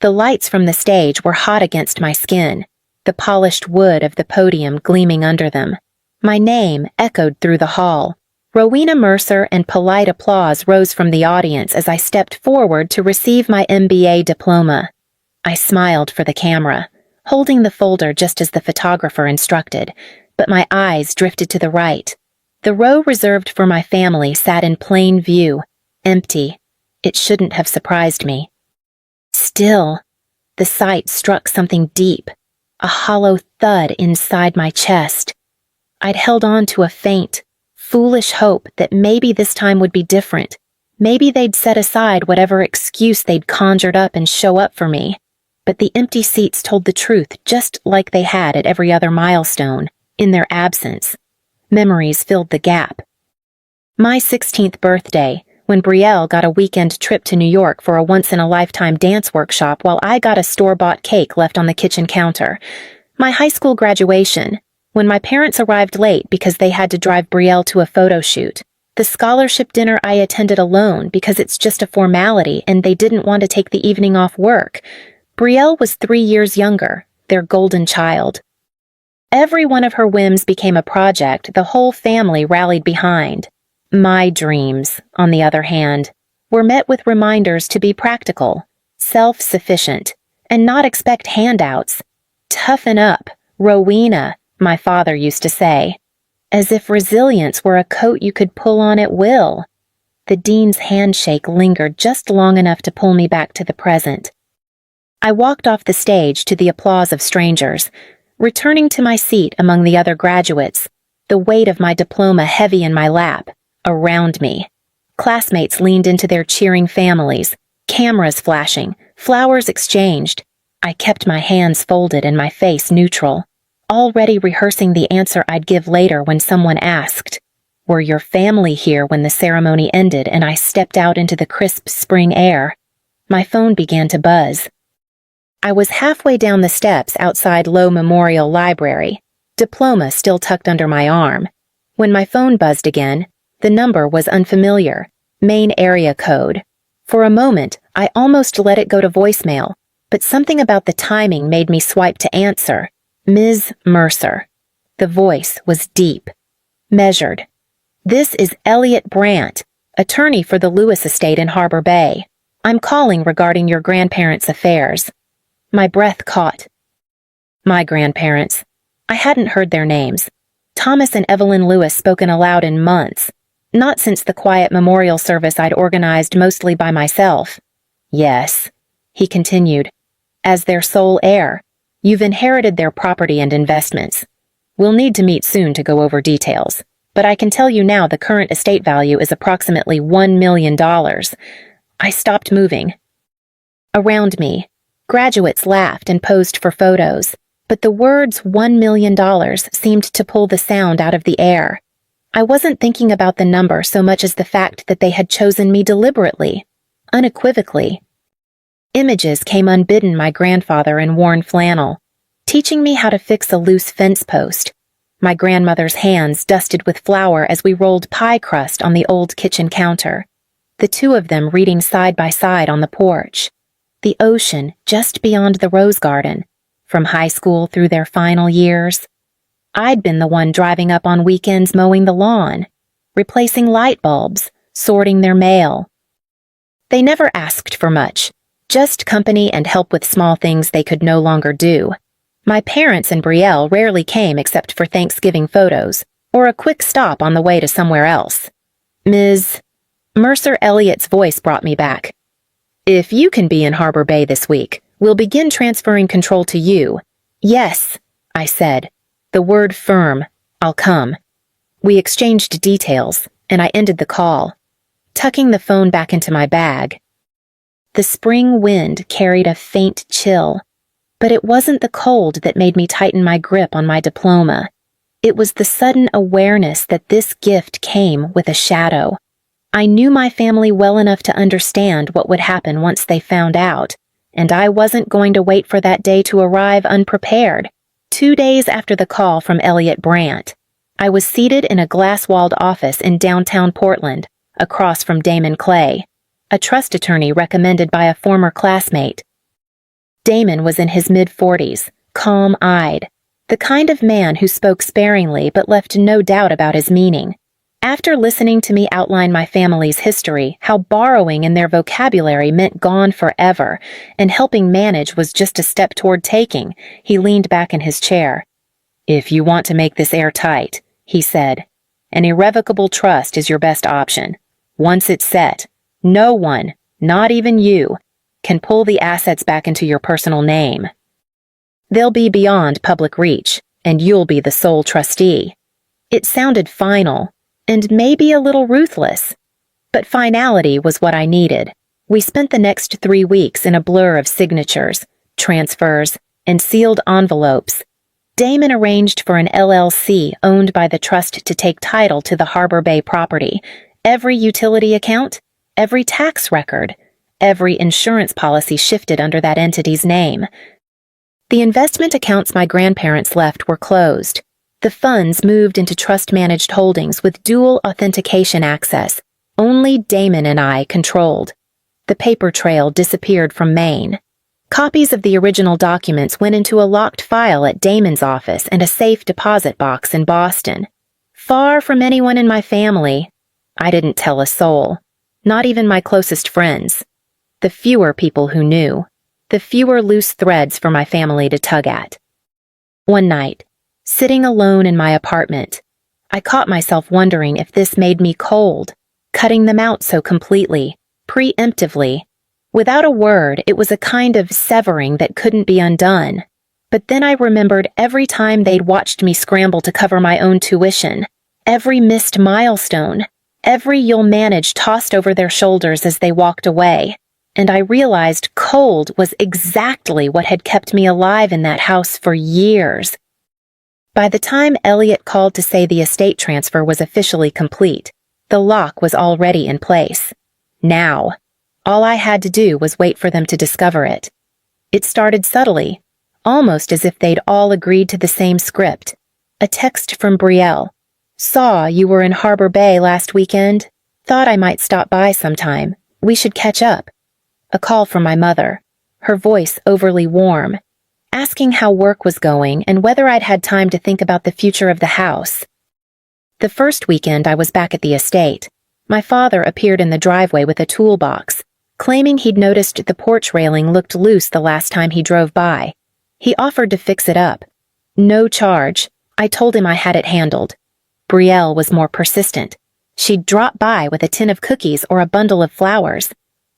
The lights from the stage were hot against my skin, the polished wood of the podium gleaming under them. My name echoed through the hall. Rowena Mercer, and polite applause rose from the audience as I stepped forward to receive my MBA diploma. I smiled for the camera, holding the folder just as the photographer instructed, but my eyes drifted to the right. The row reserved for my family sat in plain view, empty. It shouldn't have surprised me. Still, the sight struck something deep, a hollow thud inside my chest. I'd held on to a faint, foolish hope that maybe this time would be different. Maybe they'd set aside whatever excuse they'd conjured up and show up for me. But the empty seats told the truth just like they had at every other milestone, in their absence. Memories filled the gap. My 16th birthday, when Brielle got a weekend trip to New York for a once-in-a-lifetime dance workshop while I got a store-bought cake left on the kitchen counter. My high school graduation, when my parents arrived late because they had to drive Brielle to a photo shoot. The scholarship dinner I attended alone because it's just a formality and they didn't want to take the evening off work. Brielle was 3 years younger, their golden child. Every one of her whims became a project the whole family rallied behind. My dreams, on the other hand, were met with reminders to be practical, self-sufficient, and not expect handouts. Toughen up, Rowena, my father used to say, as if resilience were a coat you could pull on at will. The dean's handshake lingered just long enough to pull me back to the present. I walked off the stage to the applause of strangers, returning to my seat among the other graduates, the weight of my diploma heavy in my lap, around me. Classmates leaned into their cheering families, cameras flashing, flowers exchanged. I kept my hands folded and my face neutral, already rehearsing the answer I'd give later when someone asked, "Were your family here when the ceremony ended?" and I stepped out into the crisp spring air. My phone began to buzz. I was halfway down the steps outside Lowe Memorial Library, diploma still tucked under my arm. When my phone buzzed again, the number was unfamiliar, main area code. For a moment, I almost let it go to voicemail, but something about the timing made me swipe to answer. Ms. Mercer. The voice was deep, measured. "This is Elliot Brandt, attorney for the Lewis estate in Harbor Bay. I'm calling regarding your grandparents' affairs." My breath caught. My grandparents. I hadn't heard their names. Thomas and Evelyn Lewis spoken aloud in months, not since the quiet memorial service I'd organized mostly by myself. "Yes," he continued, "as their sole heir, you've inherited their property and investments. We'll need to meet soon to go over details, but I can tell you now the current estate value is approximately $1 million. I stopped moving. Around me, graduates laughed and posed for photos, but the words $1 million seemed to pull the sound out of the air. I wasn't thinking about the number so much as the fact that they had chosen me deliberately, unequivocally. Images came unbidden my grandfather in worn flannel, teaching me how to fix a loose fence post. My grandmother's hands dusted with flour as we rolled pie crust on the old kitchen counter. The two of them reading side by side on the porch. The ocean just beyond the rose garden, from high school through their final years. I'd been the one driving up on weekends mowing the lawn, replacing light bulbs, sorting their mail. They never asked for much, just company and help with small things they could no longer do. My parents and Brielle rarely came except for Thanksgiving photos, or a quick stop on the way to somewhere else. Ms. Mercer Elliott's voice brought me back. "If you can be in Harbor Bay this week, we'll begin transferring control to you." "Yes," I said, the word firm. "I'll come." We exchanged details, and I ended the call, tucking the phone back into my bag. The spring wind carried a faint chill, but it wasn't the cold that made me tighten my grip on my diploma. It was the sudden awareness that this gift came with a shadow. I knew my family well enough to understand what would happen once they found out, and I wasn't going to wait for that day to arrive unprepared. 2 days after the call from Elliot Brandt, I was seated in a glass-walled office in downtown Portland, across from Damon Clay, a trust attorney recommended by a former classmate. Damon was in his mid-40s, calm-eyed, the kind of man who spoke sparingly but left no doubt about his meaning. After listening to me outline my family's history, how borrowing in their vocabulary meant gone forever, and helping manage was just a step toward taking, he leaned back in his chair. "If you want to make this airtight," he said, "an irrevocable trust is your best option. Once it's set, no one, not even you, can pull the assets back into your personal name. They'll be beyond public reach, and you'll be the sole trustee." It sounded final, and maybe a little ruthless, but finality was what I needed. We spent the next 3 weeks in a blur of signatures, transfers, and sealed envelopes. Damon arranged for an LLC owned by the trust to take title to the Harbor Bay property, every utility account, every tax record, every insurance policy shifted under that entity's name. The investment accounts my grandparents left were closed. The funds moved into trust-managed holdings with dual authentication access. Only Damon and I controlled. The paper trail disappeared from Maine. Copies of the original documents went into a locked file at Damon's office and a safe deposit box in Boston. Far from anyone in my family, I didn't tell a soul, not even my closest friends. The fewer people who knew, the fewer loose threads for my family to tug at. One night, sitting alone in my apartment, I caught myself wondering if this made me cold, cutting them out so completely, preemptively. Without a word, it was a kind of severing that couldn't be undone. But then I remembered every time they'd watched me scramble to cover my own tuition, every missed milestone, every "you'll manage" tossed over their shoulders as they walked away, and I realized cold was exactly what had kept me alive in that house for years. By the time Elliot called to say the estate transfer was officially complete, the lock was already in place. Now, all I had to do was wait for them to discover it. It started subtly, almost as if they'd all agreed to the same script. A text from Brielle. "Saw you were in Harbor Bay last weekend. Thought I might stop by sometime. We should catch up." A call from my mother, her voice overly warm, asking how work was going and whether I'd had time to think about the future of the house. The first weekend I was back at the estate, my father appeared in the driveway with a toolbox, claiming he'd noticed the porch railing looked loose the last time he drove by. He offered to fix it up. No charge. I told him I had it handled. Brielle was more persistent. She'd drop by with a tin of cookies or a bundle of flowers,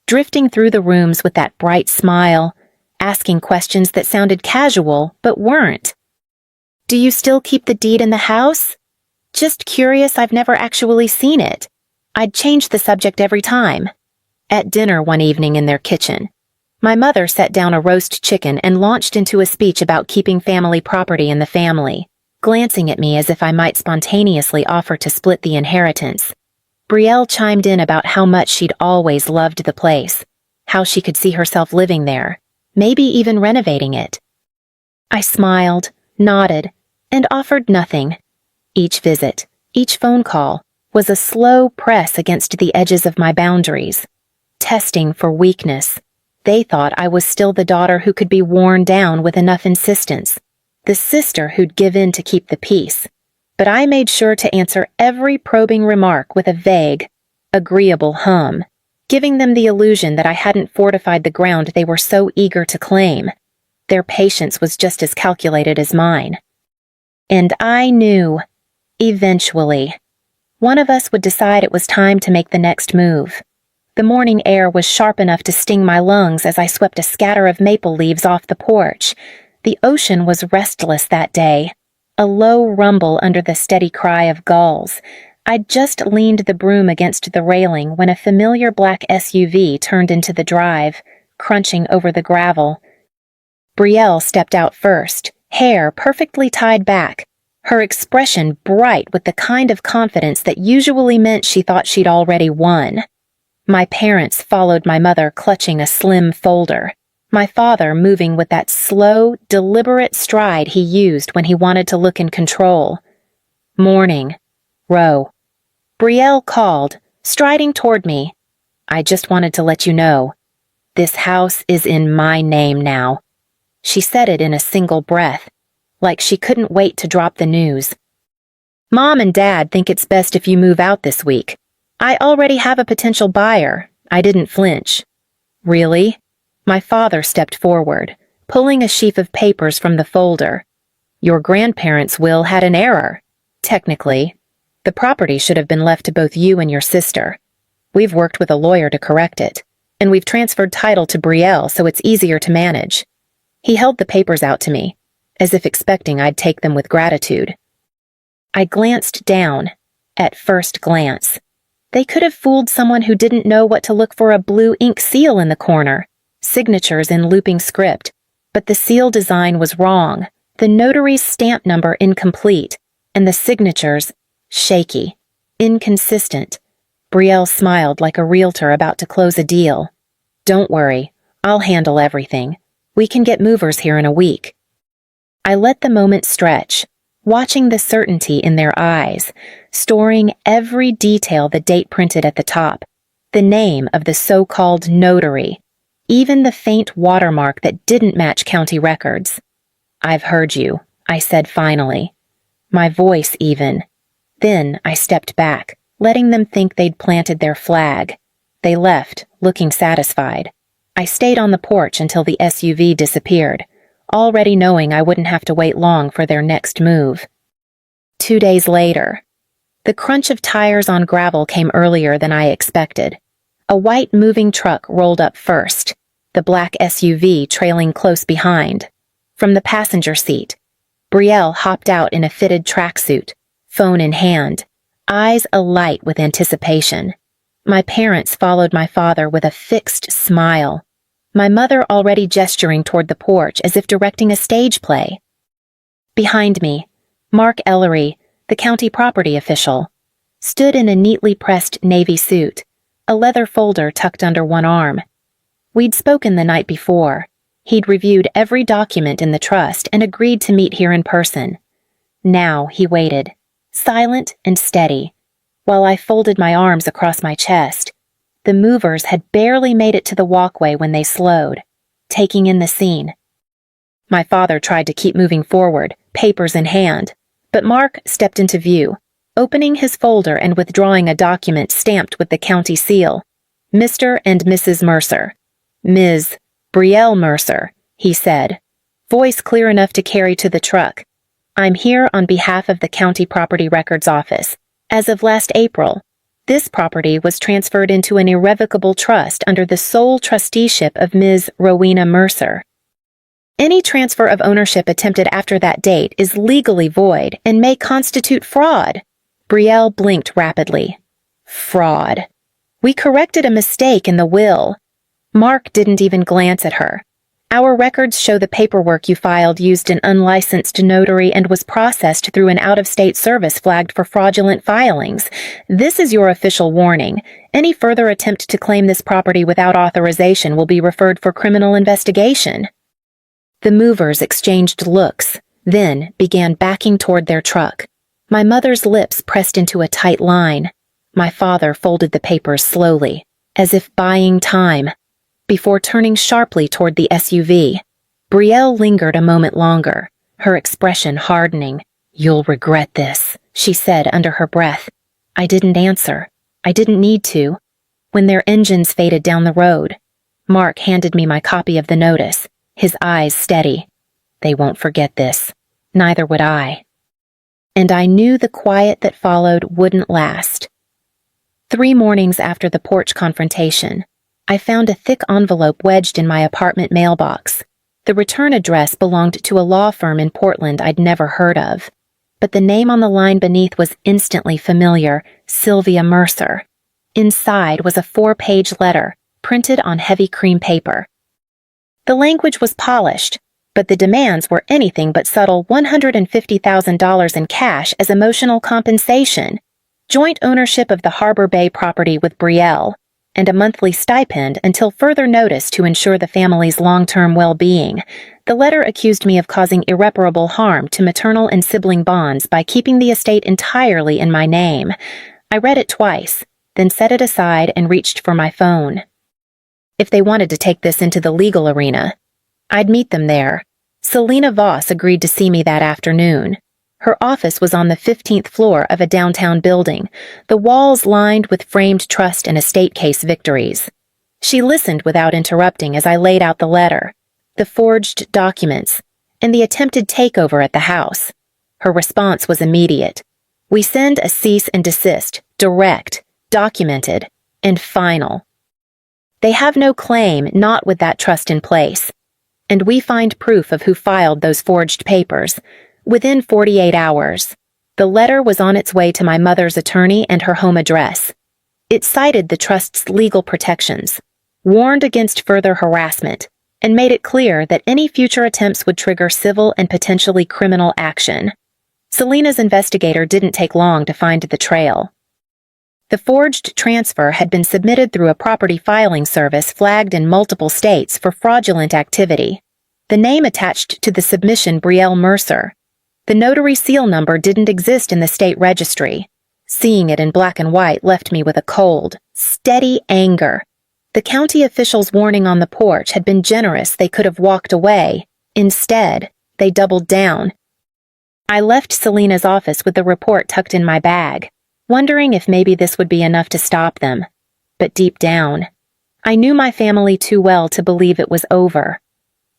drifting through the rooms with that bright smile, asking questions that sounded casual but weren't. "Do you still keep the deed in the house?" "Just curious, I've never actually seen it." I'd change the subject every time. At dinner one evening in their kitchen, my mother set down a roast chicken and launched into a speech about keeping family property in the family, glancing at me as if I might spontaneously offer to split the inheritance. Brielle chimed in about how much she'd always loved the place, how she could see herself living there, maybe even renovating it. I smiled, nodded, and offered nothing. Each visit, each phone call, was a slow press against the edges of my boundaries, testing for weakness. They thought I was still the daughter who could be worn down with enough insistence, the sister who'd give in to keep the peace. But I made sure to answer every probing remark with a vague, agreeable hum, giving them the illusion that I hadn't fortified the ground they were so eager to claim. Their patience was just as calculated as mine. And I knew, eventually, one of us would decide it was time to make the next move. The morning air was sharp enough to sting my lungs as I swept a scatter of maple leaves off the porch. The ocean was restless that day, a low rumble under the steady cry of gulls. I'd just leaned the broom against the railing when a familiar black SUV turned into the drive, crunching over the gravel. Brielle stepped out first, hair perfectly tied back, her expression bright with the kind of confidence that usually meant she thought she'd already won. My parents followed my mother clutching a slim folder, my father moving with that slow, deliberate stride he used when he wanted to look in control. "Morning, Ro." Brielle called, striding toward me. "I just wanted to let you know. This house is in my name now. She said it in a single breath, like she couldn't wait to drop the news. Mom and Dad think it's best if you move out this week. I already have a potential buyer. I didn't flinch. Really? My father stepped forward, pulling a sheaf of papers from the folder. Your grandparents' will had an error. Technically, the property should have been left to both you and your sister. We've worked with a lawyer to correct it, and we've transferred title to Brielle so it's easier to manage. He held the papers out to me, as if expecting I'd take them with gratitude. I glanced down, at first glance. They could have fooled someone who didn't know what to look for a blue ink seal in the corner, signatures in looping script, but the seal design was wrong, the notary's stamp number incomplete, and the signatures shaky, inconsistent. Brielle smiled like a realtor about to close a deal. Don't worry, I'll handle everything. We can get movers here in a week. I let the moment stretch, watching the certainty in their eyes, storing every detail the date printed at the top, the name of the so-called notary, even the faint watermark that didn't match county records. I've heard you, I said finally, my voice even. Then I stepped back, letting them think they'd planted their flag. They left, looking satisfied. I stayed on the porch until the SUV disappeared, already knowing I wouldn't have to wait long for their next move. 2 days later, the crunch of tires on gravel came earlier than I expected. A white moving truck rolled up first, the black SUV trailing close behind. From the passenger seat, Brielle hopped out in a fitted tracksuit, phone in hand, eyes alight with anticipation. My parents followed my father with a fixed smile, my mother already gesturing toward the porch as if directing a stage play. Behind me, Mark Ellery, the county property official, stood in a neatly pressed navy suit, a leather folder tucked under one arm. We'd spoken the night before. He'd reviewed every document in the trust and agreed to meet here in person. Now he waited, silent and steady, while I folded my arms across my chest. The movers had barely made it to the walkway when they slowed, taking in the scene. My father tried to keep moving forward, papers in hand, but Mark stepped into view, opening his folder and withdrawing a document stamped with the county seal. Mr. and Mrs. Mercer. Ms. Brielle Mercer, he said, voice clear enough to carry to the truck. I'm here on behalf of the County Property Records Office. As of last April, this property was transferred into an irrevocable trust under the sole trusteeship of Ms. Rowena Mercer. Any transfer of ownership attempted after that date is legally void and may constitute fraud. Brielle blinked rapidly. Fraud. We corrected a mistake in the will. Mark didn't even glance at her. Our records show the paperwork you filed used an unlicensed notary and was processed through an out-of-state service flagged for fraudulent filings. This is your official warning. Any further attempt to claim this property without authorization will be referred for criminal investigation. The movers exchanged looks, then began backing toward their truck. My mother's lips pressed into a tight line. My father folded the papers slowly, as if buying time. Before turning sharply toward the SUV, Brielle lingered a moment longer, her expression hardening. You'll regret this, she said under her breath. I didn't answer. I didn't need to. When their engines faded down the road, Mark handed me my copy of the notice, his eyes steady. They won't forget this. Neither would I. And I knew the quiet that followed wouldn't last. 3 mornings after the porch confrontation, I found a thick envelope wedged in my apartment mailbox. The return address belonged to a law firm in Portland I'd never heard of, but the name on the line beneath was instantly familiar, Sylvia Mercer. Inside was a 4-page letter, printed on heavy cream paper. The language was polished, but the demands were anything but subtle. $150,000 in cash as emotional compensation, joint ownership of the Harbor Bay property with Brielle, and a monthly stipend until further notice to ensure the family's long-term well-being. The letter accused me of causing irreparable harm to maternal and sibling bonds by keeping the estate entirely in my name. I read it twice, then set it aside and reached for my phone. If they wanted to take this into the legal arena, I'd meet them there, Selena Voss agreed to see me that afternoon. Her office was on the 15th floor of a downtown building, the walls lined with framed trust and estate case victories. She listened without interrupting as I laid out the letter, the forged documents, and the attempted takeover at the house. Her response was immediate. We send a cease and desist, direct, documented, and final. They have no claim not with that trust in place. And we find proof of who filed those forged papers. Within 48 hours, the letter was on its way to my mother's attorney and her home address. It cited the trust's legal protections, warned against further harassment, and made it clear that any future attempts would trigger civil and potentially criminal action. Selena's investigator didn't take long to find the trail. The forged transfer had been submitted through a property filing service flagged in multiple states for fraudulent activity. The name attached to the submission Brielle Mercer. The notary seal number didn't exist in the state registry. Seeing it in black and white left me with a cold, steady anger. The county official's warning on the porch had been generous. They could have walked away. Instead, they doubled down. I left Selena's office with the report tucked in my bag, wondering if maybe this would be enough to stop them. But deep down, I knew my family too well to believe it was over.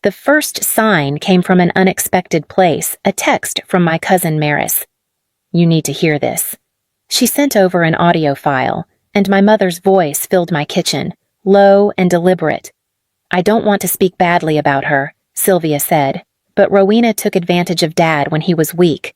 The first sign came from an unexpected place, a text from my cousin Maris. You need to hear this. She sent over an audio file, and my mother's voice filled my kitchen, low and deliberate. I don't want to speak badly about her, Sylvia said, but Rowena took advantage of Dad when he was weak.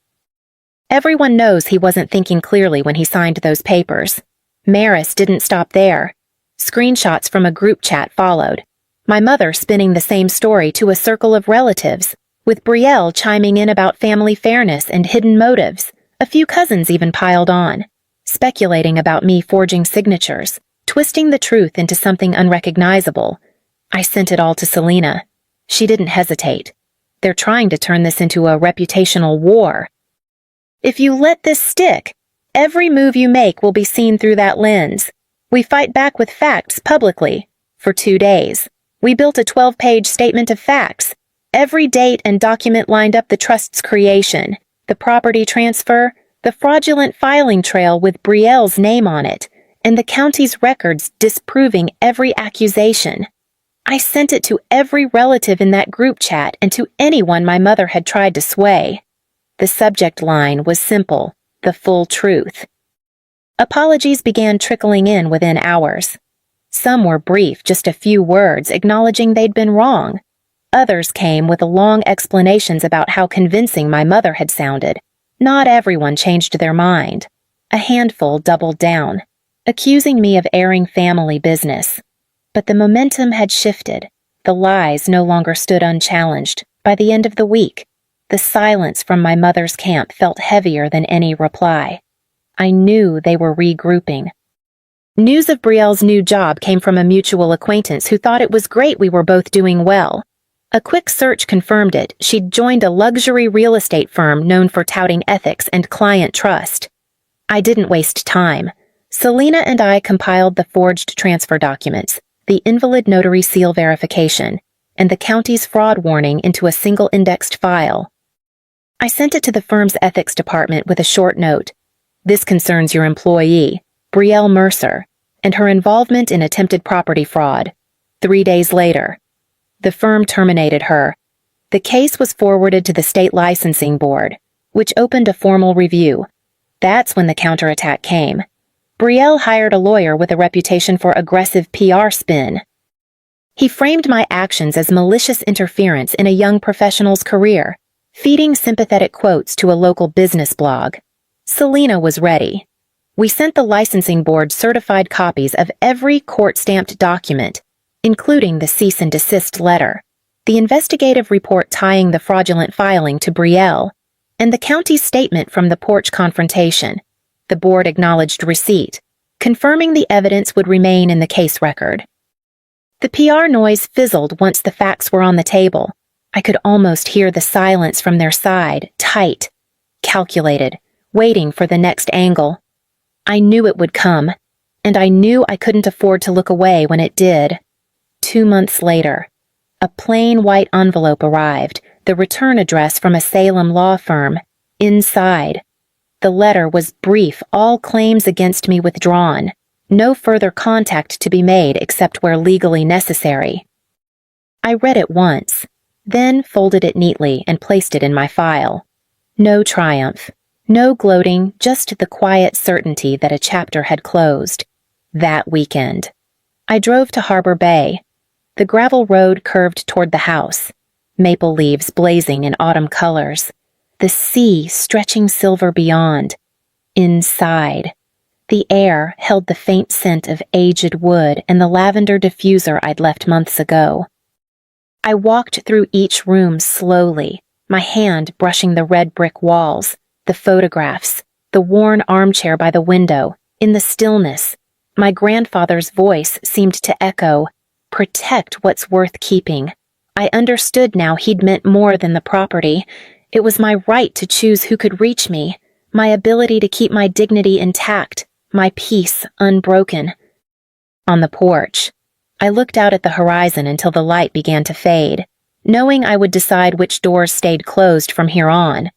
Everyone knows he wasn't thinking clearly when he signed those papers. Maris didn't stop there. Screenshots from a group chat followed, my mother spinning the same story to a circle of relatives, with Brielle chiming in about family fairness and hidden motives. A few cousins even piled on, speculating about me forging signatures, twisting the truth into something unrecognizable. I sent it all to Selena. She didn't hesitate. They're trying to turn this into a reputational war. If you let this stick, every move you make will be seen through that lens. We fight back with facts publicly. For 2 days. We built a 12-page statement of facts. Every date and document lined up the trust's creation, the property transfer, the fraudulent filing trail with Brielle's name on it, and the county's records disproving every accusation. I sent it to every relative in that group chat and to anyone my mother had tried to sway. The subject line was simple, the full truth. Apologies began trickling in within hours. Some were brief, just a few words acknowledging they'd been wrong. Others came with long explanations about how convincing my mother had sounded. Not everyone changed their mind. A handful doubled down, accusing me of airing family business. But the momentum had shifted. The lies no longer stood unchallenged. By the end of the week, the silence from my mother's camp felt heavier than any reply. I knew they were regrouping. News of Brielle's new job came from a mutual acquaintance who thought it was great we were both doing well. A quick search confirmed it. She'd joined a luxury real estate firm known for touting ethics and client trust. I didn't waste time. Selena and I compiled the forged transfer documents, the invalid notary seal verification, and the county's fraud warning into a single indexed file. I sent it to the firm's ethics department with a short note. This concerns your employee, Brielle Mercer, and her involvement in attempted property fraud. 3 days later, the firm terminated her. The case was forwarded to the state licensing board, which opened a formal review. That's when the counterattack came. Brielle hired a lawyer with a reputation for aggressive PR spin. He framed my actions as malicious interference in a young professional's career, feeding sympathetic quotes to a local business blog. Selena was ready. We sent the licensing board certified copies of every court-stamped document, including the cease and desist letter, the investigative report tying the fraudulent filing to Brielle, and the county's statement from the porch confrontation. The board acknowledged receipt, confirming the evidence would remain in the case record. The PR noise fizzled once the facts were on the table. I could almost hear the silence from their side, tight, calculated, waiting for the next angle. I knew it would come, and I knew I couldn't afford to look away when it did. 2 months later, a plain white envelope arrived, the return address from a Salem law firm, inside. The letter was brief, all claims against me withdrawn, no further contact to be made except where legally necessary. I read it once, then folded it neatly and placed it in my file. No triumph, no gloating, just the quiet certainty that a chapter had closed. That weekend. I drove to Harbor Bay. The gravel road curved toward the house, maple leaves blazing in autumn colors, the sea stretching silver beyond. Inside. The air held the faint scent of aged wood and the lavender diffuser I'd left months ago. I walked through each room slowly, my hand brushing the red brick walls, the photographs, the worn armchair by the window. In the stillness, my grandfather's voice seemed to echo, "Protect what's worth keeping." I understood now he'd meant more than the property. It was my right to choose who could reach me, my ability to keep my dignity intact, my peace unbroken. On the porch, I looked out at the horizon until the light began to fade, knowing I would decide which doors stayed closed from here on.